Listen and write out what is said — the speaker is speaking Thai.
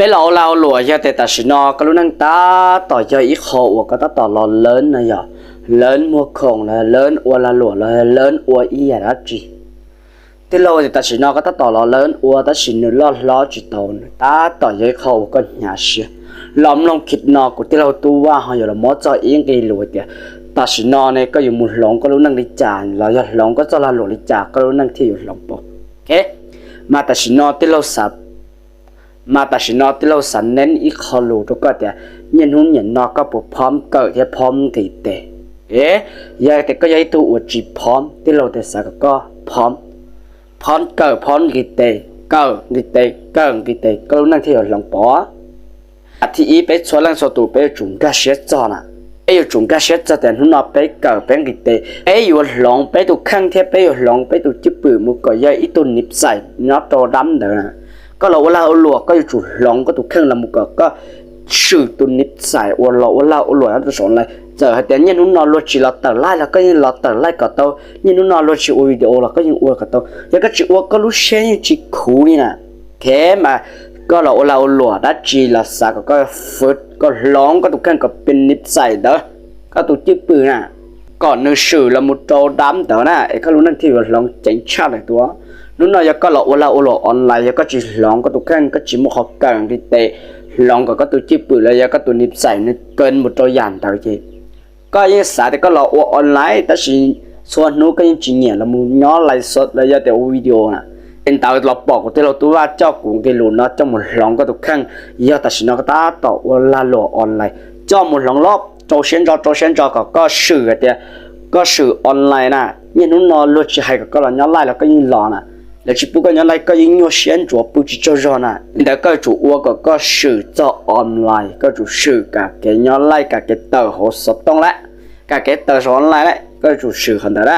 lâu lâu lùa cho tệ ta xin nó có lúc năng ta tỏ cho ít khổ có ta tỏ lo lớn này giờ lớn mua khổng là lớn ua là lùa là lớn ua ý à đó chị thế lâu thì ta xin nó có ta tỏ lo lớn ua ta xin nó lo chỉ tàu ta tỏ cho ít khổ có nhà xưa lòng lòng kịch nó của thế lâu tu qua họ giờ là mót cho yên cái lùa kìa ta xin nó này có dùng một lòng có lúc năng đi trả là giờ lòng có cho là lùa đi trả có lúc năng thì dùng lòng bộ ok mà ta xin nó thế lâu sập mà ta chỉ nói tới lâu sẵn nên ít khó lù cho cái đấy nhân hôn nhận nó có bộ phom cỡ cái phom thì tệ giờ thì có giấy tụ chỉ phom tới lâu thì sao có phom cỡ phom thì tệ cỡ thì tệ có lúc năng thì ở lòng bỏ thì ý bé số lần số tụ bé chúng ta sẽ cho nè ấy chúng ta sẽ cho tiền nó bé cỡ bé thì tệ ấyอยู่lòng bé tụ khăn thế béอยู่lòng bé tụ chụp bự một cái giấy ít tụ nịp sai nó to đắm nữaก็เราว่าเราหลวกก็อยู่หลงก็ถูกเครื่องลำก็สื่อตัวนิสัยว่าเราหลวกจะสอนอะไรเจอแต่เนี่ยนู้นนอนรถจีเราแต่ไล่แล้วก็ยังเราแต่ไล่กับตัวเนี่ยนู้นนอนรถจีวิดีโอเราก็ยังอวดกับตัวยังก็จีอวดก็รู้เช่นจีคูนี่นะแค่มาก็เราหลวกได้จีเราสักก็ฝึกก็หลงก็ถูกเครื่องก็เป็นนิสัยเด้อก็ถูกจีปืนน่ะก่อนนึกสื่อเราหมดโจดำเด้อนะไอ้ก็รู้นั่นที่ว่าลองเจ๋งชาติตัวนู้นเราก็เราออนไลน์ก็จีหลงก็ตัวแข่งก็จีมุขเก่งที่เตะหลงก็ตัวจีปืนแล้วก็ตัวนิสัยนี่เกินหมดตัวอย่างต่างจีก็ยังสายแต่ก็เราออนไลน์แต่สิส่วนนู้นก็ยังจีเนี่ยเรามูย้อนไลฟ์สดแล้วจะแต่วิดีโอน่ะเป็นตาเราบอกที่เราตัวว่าเจ้ากุ้งที่หลุดเนาะเจ้าหมดหลงก็ตัวแข่งยังแต่สิเราก็ตาต่อว่าเราออนไลน์เจ้าหมดหลงรอบโจเชนจอก็สื่อเดียก็สื่อออนไลน์น่ะเนี่ยนู้นนอนรถจะให้ก็เราย้อนไลน์แล้วก็ยิ่งรอน่ะแล้วชิบุกันยังไงก็ยิ่ง有先做不知做着呢แต่ก็主我ก็สื่อจอออนไลน์ก็主สื่อกับแกย้อนไล่กับแกเตอร์หัวสดต้องละกับแกเตอร์สอนไลน์ละก็主สื่อ很多啦